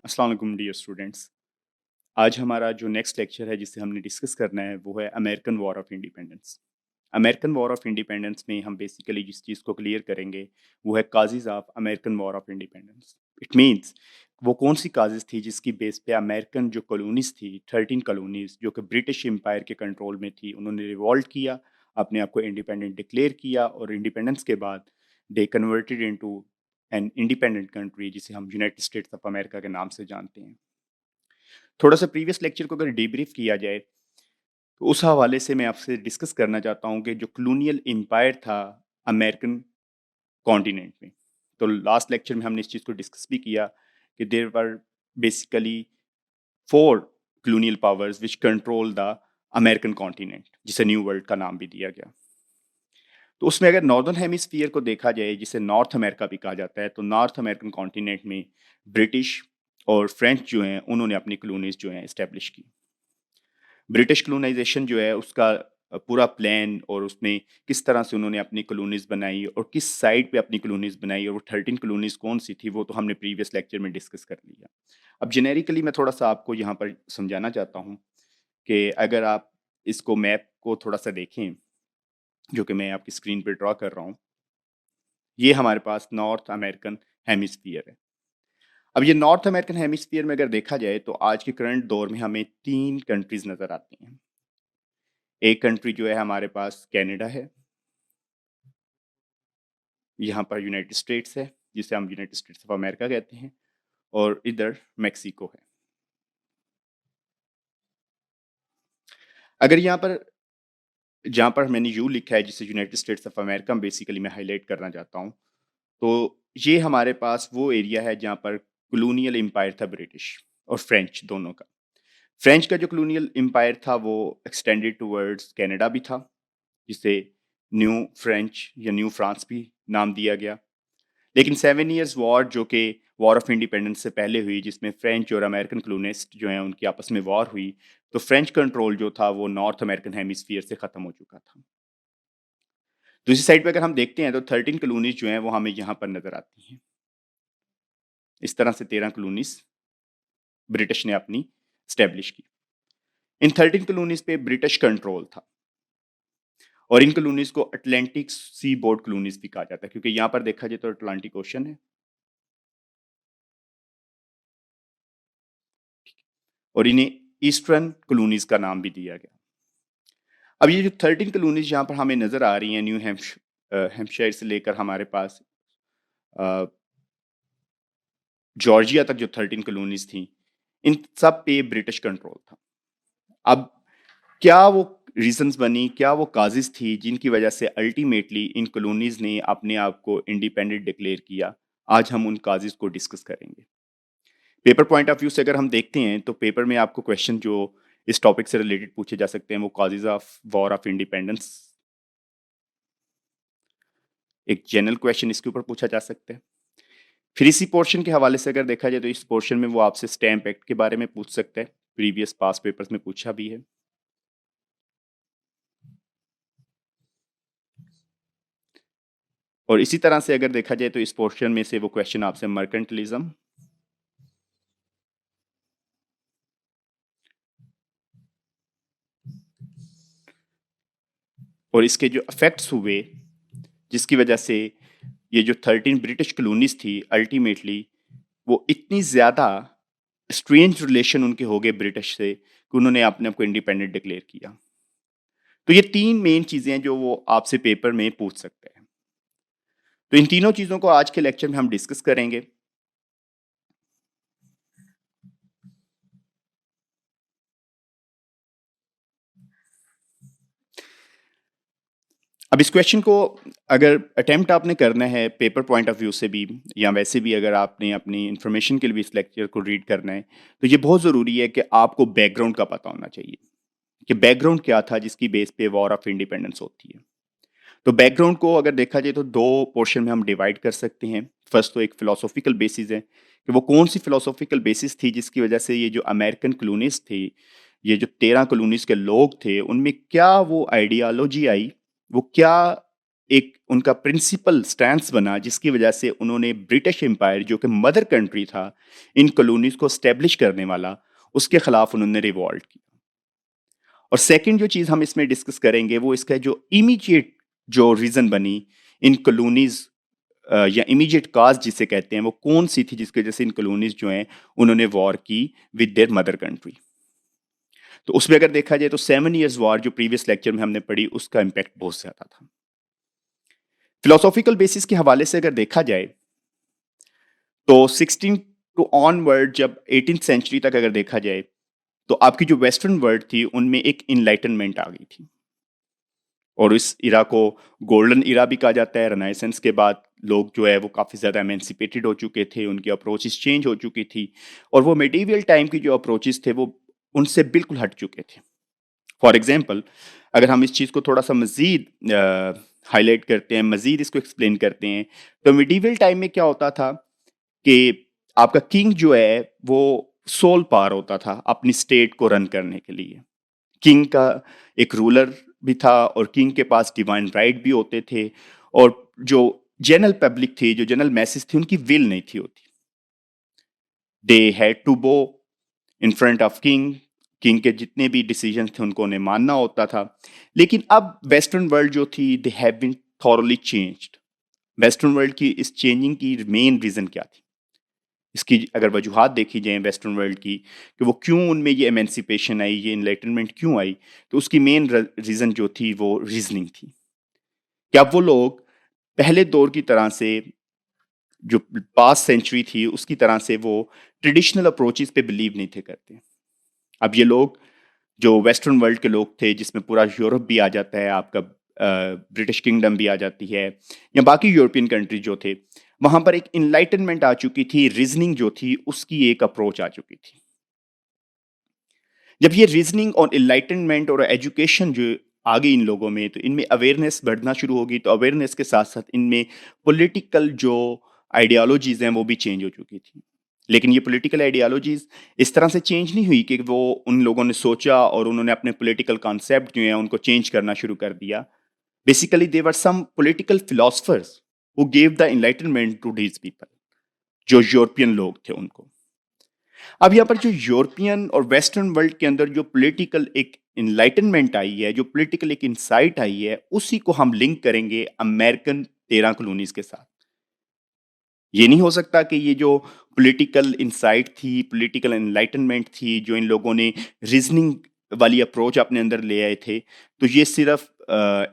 अस्सलाम वालेकुम dear students. आज हमारा जो नेक्स्ट लेक्चर है जिसे हमने डिस्कस करना है वो है American war of independence. American war of independence में हम बेसिकली जिस चीज़ को क्लियर करेंगे वो है causes of American war of independence. It means वो कौन सी काजेज़ थी जिसकी बेस पे अमेरिकन जो कॉलोनीज़ थी 13 कॉलोनीज़ जो कि ब्रिटिश एम्पायर के कंट्रोल में थी उन्होंने रिवॉल्ट किया, अपने आप को इंडिपेंडेंट डिक्लेयर किया और इंडिपेंडेंस के बाद they converted into an independent country जिसे हम यूनाइटेड स्टेट्स ऑफ अमेरिका के नाम से जानते हैं। थोड़ा सा प्रीवियस लेक्चर को अगर डीब्रीफ किया जाए तो उस हवाले से मैं आपसे डिस्कस करना चाहता हूँ कि जो कॉलोनियल एम्पायर था अमेरिकन कॉन्टिनेंट में, तो लास्ट लेक्चर में हमने इस चीज़ को डिस्कस भी किया कि there were basically 4 colonial powers which control the American continent जिसे न्यू वर्ल्ड का नाम भी दिया गया। तो उसमें अगर नॉर्दर्न हेमिस्फीयर को देखा जाए जिसे नॉर्थ अमेरिका भी कहा जाता है, तो नॉर्थ अमेरिकन कॉन्टिनेंट में ब्रिटिश और फ्रेंच जो हैं उन्होंने अपनी कॉलोनीज जो हैं इस्टेब्लिश की। ब्रिटिश कॉलोनाइजेशन जो है उसका पूरा प्लान और उसमें किस तरह से उन्होंने अपनी कॉलोनीज बनाई और किस साइड पे अपनी कॉलोनीज बनाई और वो 13 कॉलोनीज कौन सी थी वो तो हमने प्रीवियस लेक्चर में डिस्कस कर लिया। अब जेनेरिकली मैं थोड़ा सा आपको यहाँ पर समझाना चाहता हूँ कि अगर आप इसको मैप को थोड़ा सा देखें जो कि मैं आपकी स्क्रीन पे ड्रॉ कर रहा हूँ, ये हमारे पास नॉर्थ अमेरिकन हेमिस्फीयर है। अब ये नॉर्थ अमेरिकन हेमिस्फीयर में अगर देखा जाए तो आज के करंट दौर में हमें 3 कंट्रीज़ नज़र आती हैं। एक कंट्री जो है हमारे पास कनाडा है, यहाँ पर यूनाइटेड स्टेट्स है, जिसे हम यूनाइटेड स्टेट्स ऑफ अमेरिका कहते हैं और इधर मेक्सिको है। अगर यहाँ पर जहाँ पर मैंने यू लिखा है जिसे United states of America basically मैं हाइलाइट करना चाहता हूँ, तो ये हमारे पास वो एरिया है जहाँ पर कॉलोनियल एम्पायर था ब्रिटिश और फ्रेंच दोनों का। फ्रेंच का जो कॉलोनियल एम्पायर था वो एक्सटेंडेड टुवर्ड्स कनाडा भी था, जिसे न्यू फ्रेंच या न्यू फ्रांस भी नाम दिया गया। लेकिन 7 ईयर्स वॉर जो कि वॉर ऑफ इंडिपेंडेंस से पहले हुई जिसमें फ्रेंच और अमेरिकन कॉलोनिस्ट जो हैं उनकी आपस में वॉर हुई, तो फ्रेंच कंट्रोल जो था वो नॉर्थ अमेरिकन हेमिस्फीयर से ख़त्म हो चुका था। दूसरी साइड पे अगर हम देखते हैं तो 13 कॉलोनीज़ जो हैं वो हमें यहाँ पर नज़र आती हैं। इस तरह से 13 कॉलोनीज़ ब्रिटिश ने अपनी एस्टेब्लिश की। इन 13 कॉलोनीज़ पे ब्रिटिश कंट्रोल था और इन कॉलोनीज़ को अटलांटिक सी बोर्ड कॉलोनीज़ भी कहा जाता है क्योंकि यहाँ पर देखा जाए तो अटलांटिक ओशन है और इन्हें ईस्टर्न कॉलोनीज़ का नाम भी दिया गया। अब ये जो 13 कॉलोनीज़ यहाँ पर हमें नज़र आ रही हैं न्यू हैम्पशायर से लेकर हमारे पास अ, जॉर्जिया तक जो 13 कॉलोनीज़ थी, इन सब पे ब्रिटिश कंट्रोल था। अब क्या वो रीज़न्स बनी, क्या वो काज़ेज़ थी जिनकी वज़ह से अल्टीमेटली इन कॉलोनीज़ ने अपने आप को इंडिपेंडेंट डिक्लेयर किया? आज हम उन काज़ेज़ को डिस्कस करेंगे। पेपर पॉइंट ऑफ व्यू से अगर हम देखते हैं तो पेपर में आपको क्वेश्चन जो इस टॉपिक से रिलेटेड पूछे जा सकते हैं वो causes of war of independence, एक जनरल क्वेश्चन इसके ऊपर पूछा जा सकता है। फिर इसी पोर्शन के हवाले से अगर देखा जाए तो इस पोर्शन में वो आपसे स्टैम्प एक्ट के बारे में पूछ सकता है, प्रीवियस पास्ट पेपर्स में पूछा भी है। और इसी तरह से अगर देखा जाए तो इस पोर्शन में से वो क्वेश्चन आपसे मर्केंटलिज्म और इसके जो इफेक्ट्स हुए जिसकी वजह से ये जो 13 ब्रिटिश कॉलोनीज थी अल्टीमेटली वो इतनी ज़्यादा स्ट्रेंज रिलेशन उनके हो गए ब्रिटिश से कि उन्होंने अपने आप को इंडिपेंडेंट डिक्लेयर किया। तो ये 3 मेन चीज़ें हैं जो वो आपसे पेपर में पूछ सकते हैं। तो इन तीनों चीज़ों को आज के लेक्चर में हम डिस्कस करेंगे। अब इस क्वेश्चन को अगर अटेम्प्ट आपने करना है पेपर पॉइंट ऑफ व्यू से भी या वैसे भी अगर आपने अपनी इन्फॉर्मेशन के लिए भी इस लेक्चर को रीड करना है, तो ये बहुत ज़रूरी है कि आपको बैकग्राउंड का पता होना चाहिए कि बैकग्राउंड क्या था जिसकी बेस पे वॉर ऑफ इंडिपेंडेंस होती है। तो बैकग्राउंड को अगर देखा जाए तो 2 पोर्शन में हम डिवाइड कर सकते हैं। फर्स्ट तो एक फिलोसॉफिकल बेसिस है कि वो कौन-सी फिलोसॉफिकल बेसिस थी जिसकी वजह से ये जो अमेरिकन कॉलोनीज़ थे, ये जो 13 कॉलोनीज़ के लोग थे, उनमें क्या वो आइडियोलॉजी आई, वो क्या एक उनका प्रिंसिपल स्टैंस बना जिसकी वजह से उन्होंने ब्रिटिश एम्पायर जो कि मदर कंट्री था इन कॉलोनीज को स्टैब्लिश करने वाला, उसके खिलाफ उन्होंने रिवॉल्ट किया। और सेकंड जो चीज़ हम इसमें डिस्कस करेंगे वो इसका जो इमीडिएट जो रीज़न बनी इन कॉलोनीज या इमीडिएट काज जिसे कहते हैं वो कौन सी थी जिसकी वजह से इन कॉलोनीज जो हैं उन्होंने वॉर की विद देयर मदर कंट्री। तो उसमें अगर देखा जाए तो 7 इयर्स वॉर जो प्रीवियस लेक्चर में हमने पढ़ी उसका इम्पैक्ट बहुत ज़्यादा था। फिलोसॉफिकल बेसिस के हवाले से अगर देखा जाए तो 16 टू ऑनवर्ड जब 18th सेंचुरी तक अगर देखा जाए तो आपकी जो वेस्टर्न वर्ल्ड थी उनमें एक इनलाइटनमेंट आ गई थी और इस इरा को गोल्डन इरा भी कहा जाता है। रेनेसांस के बाद लोग जो है वो काफ़ी ज़्यादा एमेंसिपेटेड हो चुके थे, उनकी अप्रोचेस चेंज हो चुकी थी और वो मेडिवल टाइम की जो अप्रोचेस थे वो उनसे बिल्कुल हट चुके थे। फॉर एग्जांपल अगर हम इस चीज़ को थोड़ा सा मज़ीद हाईलाइट करते हैं, मज़ीद इसको एक्सप्लेन करते हैं, तो मेडिवल टाइम में क्या होता था कि आपका किंग जो है वो सोल पावर होता था अपनी स्टेट को रन करने के लिए। किंग का एक रूलर भी था और किंग के पास डिवाइन राइट भी होते थे और जो जनरल पब्लिक थी, जो जनरल मैसेज थी, उनकी विल नहीं थी होती। दे हैड टू बो in front of king. King के जितने भी डिसीजन थे उनको उन्हें मानना होता था। लेकिन अब वेस्टर्न वर्ल्ड जो थी they have been thoroughly changed. Western world की इस चेंजिंग की मेन रीजन क्या थी, इसकी अगर वजूहात देखी जाए वेस्टर्न वर्ल्ड की कि वो क्यों उनमें ये एमेंसिपेशन आई, ये इनलाइटनमेंट क्यों आई, तो उसकी मेन रीजन जो थी वो रीजनिंग थी। क्या वो लोग पहले दौर की तरह से जो पास्ट सेंचुरी थी उसकी तरह से वो ट्रेडिशनल अप्रोचेस पे बिलीव नहीं थे करते। अब ये लोग जो वेस्टर्न वर्ल्ड के लोग थे जिसमें पूरा यूरोप भी आ जाता है, आपका ब्रिटिश किंगडम भी आ जाती है या बाकी यूरोपियन कंट्री जो थे, वहां पर एक इनलाइटनमेंट आ चुकी थी, रीजनिंग जो थी उसकी एक अप्रोच आ चुकी थी। जब ये रीजनिंग और इनलाइटनमेंट और एजुकेशन जो आ गई इन लोगों में तो इनमें अवेयरनेस बढ़ना शुरू होगी, तो अवेयरनेस के साथ साथ इनमें पॉलिटिकल जो आइडियोलॉजीज हैं वो भी चेंज हो चुकी थी। लेकिन ये पॉलिटिकल आइडियोलॉजीज इस तरह से चेंज नहीं हुई कि वो उन लोगों ने सोचा और उन्होंने अपने पॉलिटिकल कॉन्सेप्ट जो हैं उनको चेंज करना शुरू कर दिया। Basically they were some political philosophers who gave the enlightenment to these people, जो यूरोपियन लोग थे उनको। अब यहाँ पर जो यूरोपियन और वेस्टर्न वर्ल्ड के अंदर जो पॉलिटिकल एक इनलाइटनमेंट आई है, जो पॉलिटिकल एक इंसाइट आई है, उसी को हम लिंक करेंगे अमेरिकन 13 कॉलोनीज के साथ। ये नहीं हो सकता कि ये जो पॉलिटिकल इंसाइट थी, पॉलिटिकल एनलाइटनमेंट थी, जो इन लोगों ने रीजनिंग वाली अप्रोच अपने अंदर ले आए थे, तो ये सिर्फ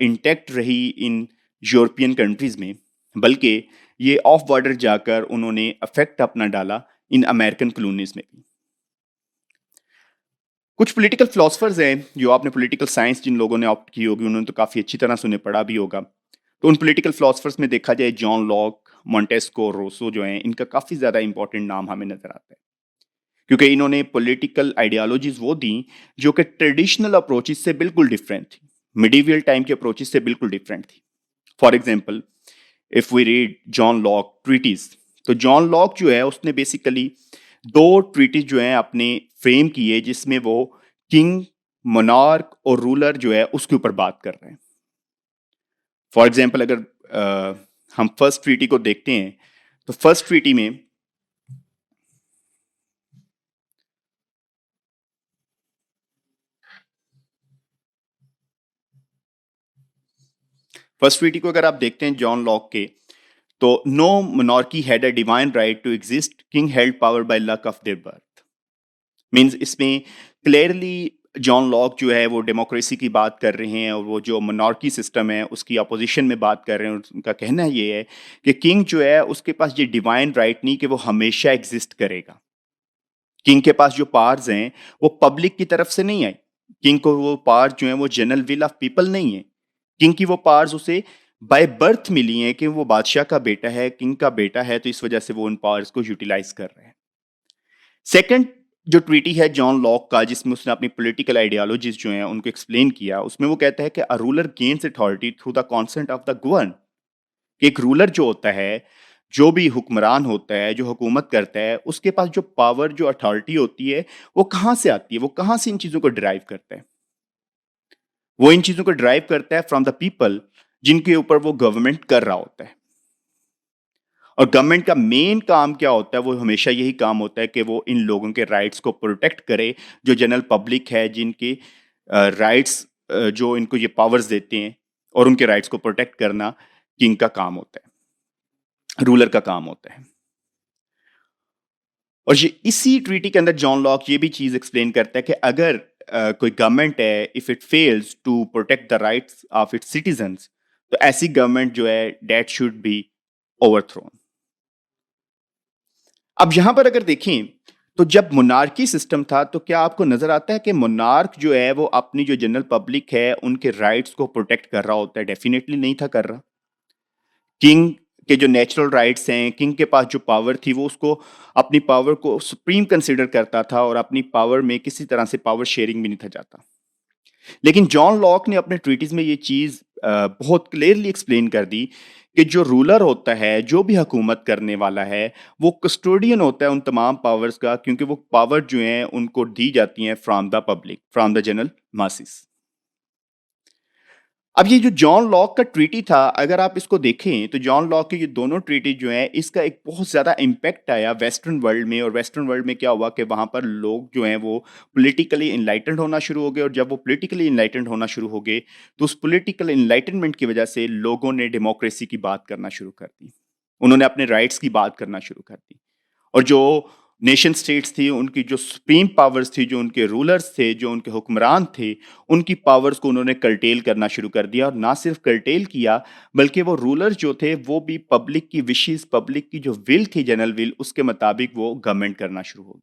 इंटैक्ट रही इन यूरोपियन कंट्रीज में, बल्कि ये ऑफ बॉर्डर जाकर उन्होंने अफेक्ट अपना डाला इन अमेरिकन कॉलोनीज में भी। कुछ पॉलिटिकल फिलोसफर्स हैं जो आपने पॉलिटिकल साइंस जिन लोगों ने ऑप्ट की होगी उन्होंने तो काफ़ी अच्छी तरह से उन्हें पढ़ा भी होगा। तो उन पॉलिटिकल फिलोसफर्स में देखा जाए जॉन लॉक, मॉन्टेस्को, रोसो जो हैं, इनका काफ़ी ज़्यादा इंपॉर्टेंट नाम हमें नज़र आता है क्योंकि इन्होंने पॉलिटिकल आइडियोलॉजीज वो दी जो कि ट्रेडिशनल अप्रोचेस से बिल्कुल डिफरेंट थी, मिडिवल टाइम के अप्रोचेस से बिल्कुल डिफरेंट थी। For example if we read John Locke treatise, तो जॉन लॉक जो है उसने बेसिकली दो ट्रीटीज जो हैं अपने फ्रेम किए जिसमें वो किंग, मोनार्क और रूलर जो है उसके ऊपर बात कर रहे हैं। फॉर एग्जाम्पल अगर हम फर्स्ट ट्रीटी को देखते हैं तो फर्स्ट ट्रीटी में फर्स्ट ट्रीटी को अगर आप देखते हैं जॉन लॉक के, तो no monarchy had a divine right to exist, king held power by luck of their birth. Means इसमें क्लियरली जॉन लॉक जो है वो डेमोक्रेसी की बात कर रहे हैं और वो जो मोनार्की सिस्टम है उसकी अपोजिशन में बात कर रहे हैं। उनका कहना ये है कि किंग जो है उसके पास ये डिवाइन राइट नहीं कि वो हमेशा एग्जिस्ट करेगा। किंग के पास जो पावर्स हैं वो पब्लिक की तरफ से नहीं आई। किंग को वो पावर जो है वो जनरल विल ऑफ पीपल नहीं है। किंग की वो पावर्स उसे बाय बर्थ मिली हैं कि वो बादशाह का बेटा है, किंग का बेटा है, तो इस वजह से वो उन पावर्स को यूटिलाइज कर रहे हैं। सेकंड जो ट्रीटी है जॉन लॉक का जिसमें उसने अपनी पॉलिटिकल आइडियोलॉजीज जो हैं उनको एक्सप्लेन किया, उसमें वो कहता है कि a ruler gains authority through the consent of the govern. एक रूलर जो होता है, जो भी हुक्मरान होता है, जो हुकूमत करता है, उसके पास जो पावर, जो अथॉरिटी होती है, वो कहाँ से आती है, वो कहाँ से इन चीज़ों को ड्राइव करता है? वो इन चीज़ों को ड्राइव करता है फ्रॉम द पीपल जिनके ऊपर वो गवर्नमेंट कर रहा होता है। और गवर्नमेंट का मेन काम क्या होता है, वो हमेशा यही काम होता है कि वो इन लोगों के राइट्स को प्रोटेक्ट करे, जो जनरल पब्लिक है, जिनके राइट्स जो इनको ये पावर्स देते हैं, और उनके राइट्स को प्रोटेक्ट करना किंग का काम होता है, रूलर का काम होता है। और ये इसी ट्रीटी के अंदर जॉन लॉक ये भी चीज एक्सप्लेन करता है कि अगर कोई गवर्नमेंट है, if it fails to protect the rights of its citizens, तो ऐसी गवर्नमेंट जो है दैट शुड बी ओवरथ्रोन। अब यहां पर अगर देखें तो जब मोनार्की सिस्टम था, तो क्या आपको नजर आता है कि मोनार्क जो है वो अपनी जो जनरल पब्लिक है उनके राइट्स को प्रोटेक्ट कर रहा होता है? डेफिनेटली नहीं था कर रहा। किंग के जो नेचुरल राइट्स हैं, किंग के पास जो पावर थी, वो उसको अपनी पावर को सुप्रीम कंसिडर करता था, और अपनी पावर में किसी तरह से पावर शेयरिंग भी नहीं था जाता। लेकिन जॉन लॉक ने अपने ट्रीटीज में ये चीज बहुत क्लियरली एक्सप्लेन कर दी कि जो रूलर होता है, जो भी हुकूमत करने वाला है, वो कस्टोडियन होता है उन तमाम पावर्स का, क्योंकि वो पावर जो हैं उनको दी जाती हैं from the public, from the general masses. अब ये जो जॉन लॉक का ट्रीटी था, अगर आप इसको देखें तो जॉन लॉक के ये दोनों ट्रीटी जो हैं, इसका एक बहुत ज़्यादा इम्पैक्ट आया वेस्टर्न वर्ल्ड में। और वेस्टर्न वर्ल्ड में क्या हुआ कि वहाँ पर लोग जो हैं वो पॉलिटिकली इनलाइटेंड होना शुरू हो गए, और जब वो पॉलिटिकली इनलाइटेंड होना शुरू हो गए, तो उस पॉलिटिकल इनलाइटनमेंट की वजह से लोगों ने डेमोक्रेसी की बात करना शुरू कर दी। उन्होंने अपने राइट्स की बात करना शुरू कर दी। और जो नेशन स्टेट्स थी, उनकी जो सुप्रीम पावर्स थी, जो उनके रूलर्स थे, जो उनके हुक्मरान थे, उनकी पावर्स को उन्होंने कर्टेल करना शुरू कर दिया। और ना सिर्फ कर्टेल किया, बल्कि वो रूलर जो थे वो भी पब्लिक की विशेस, पब्लिक की जो विल थी, जनरल विल, उसके मुताबिक वो गवर्नमेंट करना शुरू हो गई।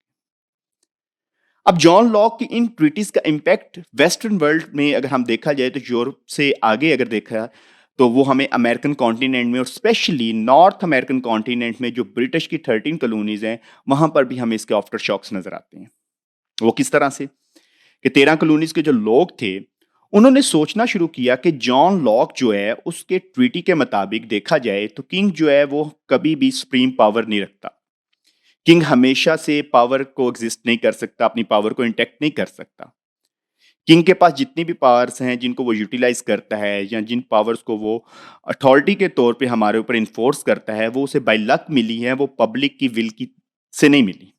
अब जॉन लॉक की इन ट्रीटीज का इम्पैक्ट वेस्टर्न वर्ल्ड में अगर हम देखा जाए, तो यूरोप से आगे अगर देखा, तो वो हमें अमेरिकन कॉन्टिनेंट में, और स्पेशली नॉर्थ अमेरिकन कॉन्टिनेंट में जो ब्रिटिश की 13 कॉलोनीज हैं, वहां पर भी हमें इसके आफ्टर शॉक्स नजर आते हैं। वो किस तरह से कि 13 कॉलोनीज के जो लोग थे, उन्होंने सोचना शुरू किया कि जॉन लॉक जो है उसके ट्रीटी के मुताबिक देखा जाए तो किंग जो है वो कभी भी सुप्रीम पावर नहीं रखता। किंग हमेशा से पावर को एग्जिस्ट नहीं कर सकता, अपनी पावर को इंटेक्ट नहीं कर सकता। किंग के पास जितनी भी पावर्स हैं जिनको वो यूटिलाइज करता है, या जिन पावर्स को वो अथॉरिटी के तौर पे हमारे ऊपर इन्फोर्स करता है, वो उसे बाय लक मिली है, वो पब्लिक की विल की से नहीं मिली।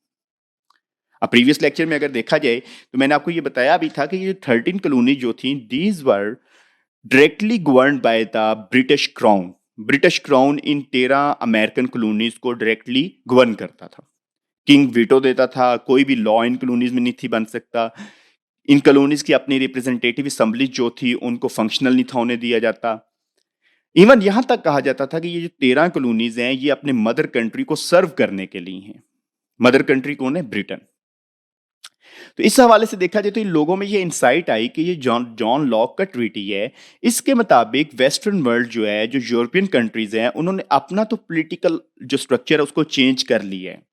अब प्रीवियस लेक्चर में अगर देखा जाए, तो मैंने आपको ये बताया भी था कि ये 13 कॉलोनी जो थी, these were directly governed by the British crown. British crown in 13 American colonies को डायरेक्टली गवर्न करता था। किंग वीटो देता था, कोई भी लॉ इन कॉलोनीज में नहीं थी बन सकता। इन कॉलोनीज की अपनी रिप्रेजेंटेटिव असेंबली जो थी, उनको फंक्शनल नहीं था होने दिया जाता। इवन यहां तक कहा जाता था कि ये जो 13 कॉलोनीज हैं, ये अपने मदर कंट्री को सर्व करने के लिए हैं। मदर कंट्री कौन है? ब्रिटेन। तो इस हवाले से देखा जाए तो इन लोगों में ये इंसाइट आई कि ये जॉन जॉन लॉक का ट्रीटी है, इसके मुताबिक वेस्टर्न वर्ल्ड जो है, जो यूरोपियन कंट्रीज हैं, उन्होंने अपना तो पॉलिटिकल जो स्ट्रक्चर है उसको चेंज कर लिया है।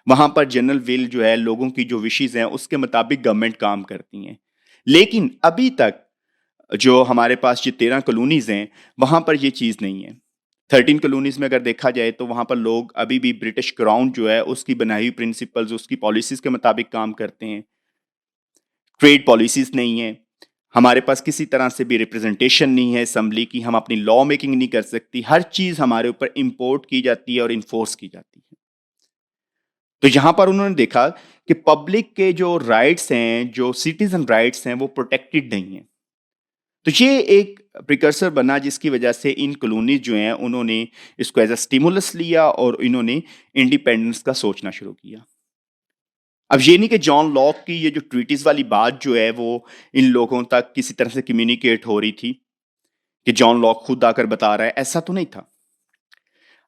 वहां पर जनरल विल जो है, लोगों की जो विशेज हैं, उसके मुताबिक गवर्नमेंट काम करती हैं। लेकिन अभी तक जो हमारे पास ये 13 कॉलोनीज हैं, वहां पर ये चीज नहीं है। 13 कॉलोनीज में अगर देखा जाए तो वहां पर लोग अभी भी ब्रिटिश क्राउन जो है उसकी बनाई हुई प्रिंसिपल्स, उसकी पॉलिसीज के मुताबिक काम करते हैं। ट्रेड पॉलिसीज नहीं है, हमारे पास किसी तरह से भी रिप्रेजेंटेशन नहीं है असेंबली की, हम अपनी लॉ मेकिंग नहीं कर सकती, हर चीज हमारे ऊपर इंपोर्ट की जाती है और इन्फोर्स की जाती है। तो यहां पर उन्होंने देखा कि पब्लिक के जो राइट्स हैं, जो सिटीजन राइट्स हैं, वो प्रोटेक्टेड नहीं है। तो ये एक प्रिकर्सर बना जिसकी वजह से इन कॉलोनीज जो हैं उन्होंने इसको एज अ स्टिमुलस लिया, और इन्होंने इंडिपेंडेंस का सोचना शुरू किया। अब ये नहीं कि जॉन लॉक की ये जो ट्रीटीज वाली बात जो है वो इन लोगों तक किसी तरह से कम्युनिकेट हो रही थी, कि जॉन लॉक खुद आकर बता रहा है, ऐसा तो नहीं था।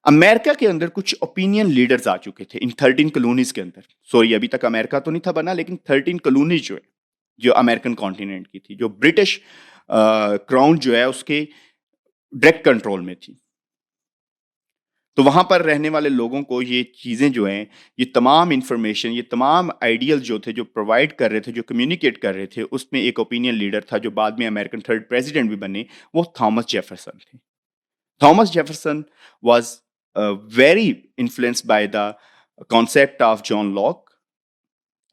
अमेरिका के अंदर कुछ ओपिनियन लीडर्स आ चुके थे इन 13 कॉलोनीज के अंदर। सॉरी, अभी तक अमेरिका तो नहीं था बना, लेकिन 13 कॉलोनीज जो है, जो अमेरिकन कॉन्टिनेंट की थी, जो ब्रिटिश क्राउन जो है उसके डायरेक्ट कंट्रोल में थी। तो वहां पर रहने वाले लोगों को ये चीजें जो हैं, ये तमाम इंफॉर्मेशन, ये तमाम आइडियल जो थे, जो प्रोवाइड कर रहे थे, जो कम्युनिकेट कर रहे थे, उसमें एक ओपिनियन लीडर था जो बाद में अमेरिकन थर्ड प्रेसिडेंट भी बने, वो थॉमस जेफरसन थे। Thomas Jefferson was very influenced by the concept of John Locke,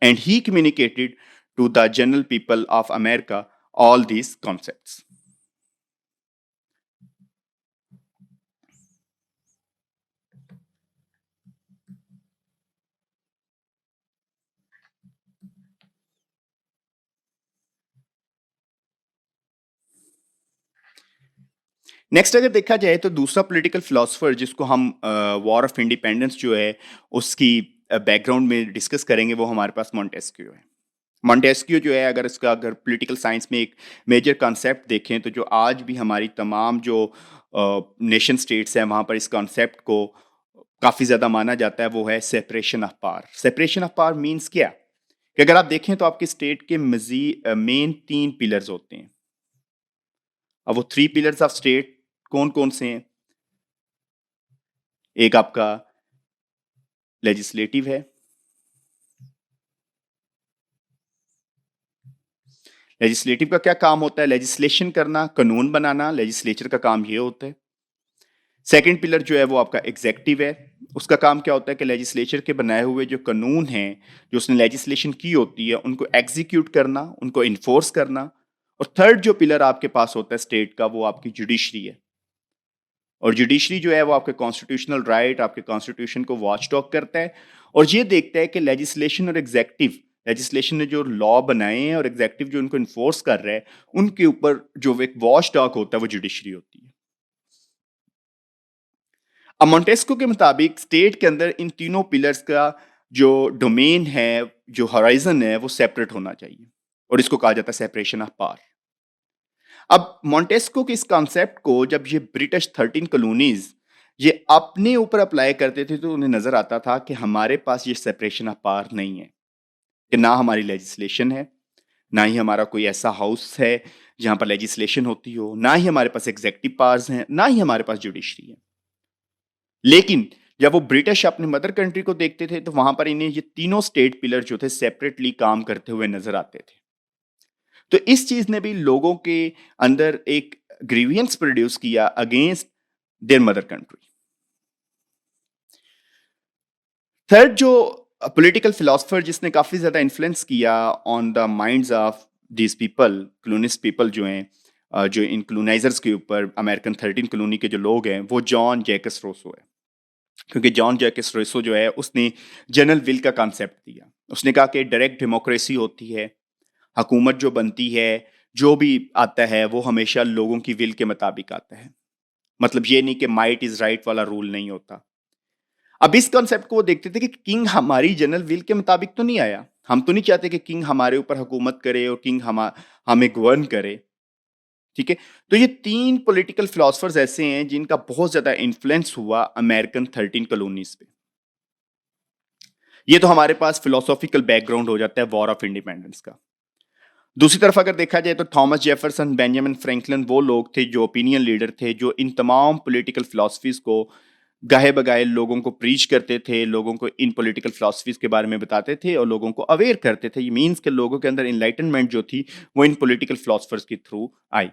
and he communicated to the general people of America all these concepts. Next अगर देखा जाए तो दूसरा पॉलिटिकल फिलोसोफर जिसको हम वॉर ऑफ इंडिपेंडेंस जो है उसकी बैकग्राउंड में डिस्कस करेंगे वो हमारे पास मॉन्टेस्क्यू है। मॉन्टेस्क्यू जो है अगर पॉलिटिकल साइंस में एक मेजर कॉन्सेप्ट देखें तो जो आज भी हमारी तमाम जो नेशन स्टेट्स हैं वहाँ पर इस कॉन्सेप्ट को काफ़ी ज़्यादा माना जाता है, वो है separation of power. Separation of power means क्या कि अगर आप देखें तो आपकी स्टेट के मेन 3 पिलर्स होते हैं। अब वो 3 पिलर्स ऑफ स्टेट कौन-कौन से हैं? एक आपका लेजिस्लेटिव है। लेजिस्लेटिव का क्या काम होता है? लेजिस्लेशन करना, कानून बनाना, लेजिस्लेचर का काम ये होता है। सेकंड पिलर जो है वो आपका एग्जेक्टिव है। उसका काम क्या होता है कि लेजिस्लेचर के बनाए हुए जो कानून हैं, जो उसने लेजिस्लेशन की होती है, उनको एग्जीक्यूट करना, उनको इन्फोर्स करना। और थर्ड जो पिलर आपके पास होता है स्टेट का, वो आपकी जुडिशरी है। और जुडिशरी जो है वो आपके कॉन्स्टिट्यूशनल राइट, आपके कॉन्स्टिट्यूशन को वॉच डॉग करता है और ये देखता है कि लेजिस्लेशन और एग्जेक्टिव, लेजिस्लेशन ने जो लॉ बनाए हैं और एग्जेक्टिव जो उनको इन्फोर्स कर रहा है, उनके ऊपर जो एक वॉच डॉग होता है वो जुडिशरी होती है। अब मॉन्टेस्क्यू के मुताबिक स्टेट के अंदर इन तीनों पिलर्स का जो डोमेन है, जो हॉराइजन है, वो सेपरेट होना चाहिए और इसको कहा जाता है सेपरेशन ऑफ पावर। अब मॉन्टेस्क्यू के इस कॉन्सेप्ट को जब ये ब्रिटिश 13 कॉलोनीज ये अपने ऊपर अप्लाई करते थे तो उन्हें नजर आता था कि हमारे पास ये सेपरेशन ऑफ पावर नहीं है, कि ना हमारी लेजिस्लेशन है, ना ही हमारा कोई ऐसा हाउस है जहां पर लेजिस्लेशन होती हो, ना ही हमारे पास एग्जेक्टिव पावर्स हैं, ना ही हमारे पास जुडिशरी है। लेकिन जब वो ब्रिटिश अपने मदर कंट्री को देखते थे तो वहां पर इन्हें ये तीनों स्टेट पिलर जो थे सेपरेटली काम करते हुए नजर आते थे। तो इस चीज ने भी लोगों के अंदर एक ग्रीवियंस प्रोड्यूस किया against their mother country. Third जो पॉलिटिकल फिलोसफर जिसने काफी ज्यादा इन्फ्लुएंस किया on the minds of these people, colonist people जो हैं, जो इन कॉलोनाइजर्स के ऊपर अमेरिकन 13 कॉलोनी के जो लोग हैं, वो जॉन जैकस रोसो है। क्योंकि जॉन जैकस रोसो जो है उसने जनरल विल का कॉन्सेप्ट दिया। उसने कहा कि डायरेक्ट डेमोक्रेसी होती है, हुकूमत जो बनती है, जो भी आता है वो हमेशा लोगों की विल के मुताबिक आता है। मतलब ये नहीं कि माइट इज राइट वाला रूल नहीं होता। अब इस कॉन्सेप्ट को वो देखते थे कि किंग हमारी जनरल विल के मुताबिक तो नहीं आया। हम तो नहीं चाहते कि किंग हमारे ऊपर हुकूमत करे और किंग हमें गवर्न करे। ठीक है, तो ये 3 पॉलिटिकल फिलोसफर्स ऐसे हैं जिनका बहुत ज्यादा इन्फ्लुएंस हुआ अमेरिकन 13 कॉलोनीज पे। ये तो हमारे पास फिलोसॉफिकल बैकग्राउंड हो जाता है वॉर ऑफ इंडिपेंडेंस का। दूसरी तरफ अगर देखा जाए तो थॉमस जेफरसन, बेंजामिन फ्रैंकलिन वो लोग थे जो ओपिनियन लीडर थे, जो इन तमाम पॉलिटिकल फिलॉसफीज को गाहे बगाए लोगों को प्रीच करते थे, लोगों को इन पॉलिटिकल फिलॉसफीज के बारे में बताते थे और लोगों को अवेयर करते थे। ये मीन्स के लोगों के अंदर इनलाइटनमेंट जो थी वो इन पॉलिटिकल फिलॉसफर्स के थ्रू आई।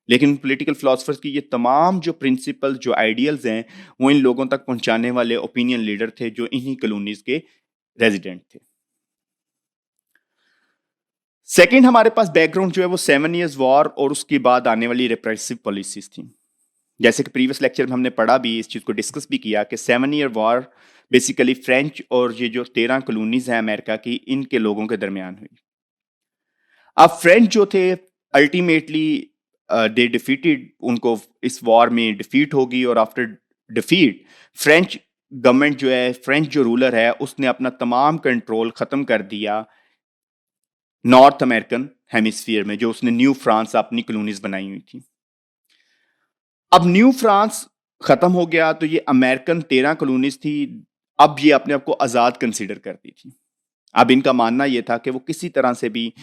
लेकिन पॉलिटिकल फिलॉसफर्स की ये तमाम जो प्रिंसिपल, जो आइडियल्स हैं, वो इन लोगों तक पहुंचाने वाले ओपिनियन लीडर थे जो इन्हीं कॉलोनीज के रेजिडेंट थे। सेकंड हमारे पास बैकग्राउंड जो है वो 7 इयर्स वॉर और उसके बाद आने वाली रिप्रेसिव पॉलिसीज थी। जैसे कि प्रीवियस लेक्चर में हमने पढ़ा भी, इस चीज को डिस्कस भी किया कि 7 ईयर वॉर बेसिकली फ्रेंच और ये जो 13 कॉलोनीज हैं अमेरिका की, इनके लोगों के दरमियान हुई। अब फ्रेंच जो थे अल्टीमेटली दे डिफीटेड, उनको इस वॉर में डिफीट होगी और आफ्टर डिफीट फ्रेंच गवर्नमेंट जो है, फ्रेंच जो रूलर है, उसने अपना तमाम कंट्रोल खत्म कर दिया नॉर्थ अमेरिकन हेमिस्फीयर में, जो उसने न्यू फ्रांस अपनी कॉलोनीज बनाई हुई थी। अब न्यू फ्रांस खत्म हो गया तो ये अमेरिकन 13 कॉलोनीज थी, अब ये अपने आप को आजाद कंसीडर करती थी। अब इनका मानना यह था कि वो किसी तरह से भी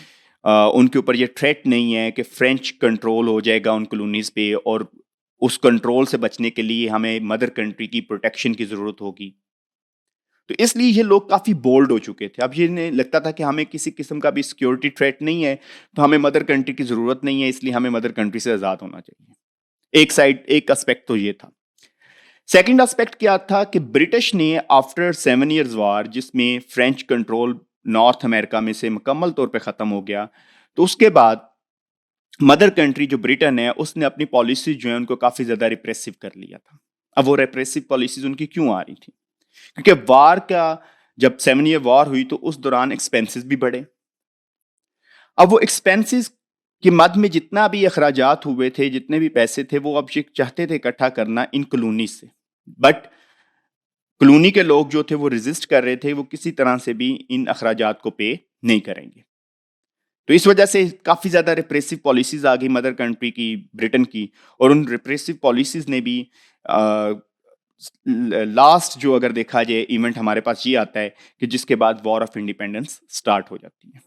उनके ऊपर ये थ्रेट नहीं है कि फ्रेंच कंट्रोल हो जाएगा उन कॉलोनीज पे और उस कंट्रोल से बचने के लिए हमें मदर कंट्री की प्रोटेक्शन की जरूरत होगी। तो इसलिए ये लोग काफी बोल्ड हो चुके थे। अब ये इन्हें लगता था कि हमें किसी किस्म का भी सिक्योरिटी थ्रेट नहीं है, तो हमें मदर कंट्री की जरूरत नहीं है, इसलिए हमें मदर कंट्री से आजाद होना चाहिए। एक एस्पेक्ट तो ये था। सेकंड एस्पेक्ट क्या था कि ब्रिटिश ने आफ्टर 7 इयर्स वॉर, जिसमें फ्रेंच कंट्रोल नॉर्थ अमेरिका में से मुकम्मल तौर पे खत्म हो गया, तो उसके बाद मदर कंट्री जो ब्रिटेन है उसने अपनी पॉलिसी जो है उनको काफी ज्यादा रिप्रेसिव कर लिया था। अब वो रिप्रेसिव पॉलिसीज उनकी क्यों आ रही थी? क्योंकि वार का जब 7 ईयर वॉर हुई तो उस दौरान एक्सपेंसेस भी बढ़े। अब वो एक्सपेंसेस कि मध्य में जितना भी अखराजात हुए थे, जितने भी पैसे थे, वो अब ये चाहते थे इकट्ठा करना इन कॉलोनीज़ से। बट कॉलोनी के लोग जो थे वो रेज़िस्ट कर रहे थे, वो किसी तरह से भी इन अखराजात को पे नहीं करेंगे। तो इस वजह से काफ़ी ज़्यादा रिप्रेसिव पॉलिसीज़ आ गई मदर कंट्री की, ब्रिटेन की, और उन रिप्रेसिव पॉलिसीज़ ने भी अ, लास्ट जो अगर देखा जाए इवेंट हमारे पास ये आता है कि जिसके बाद वॉर ऑफ इंडिपेंडेंस स्टार्ट हो जाती है।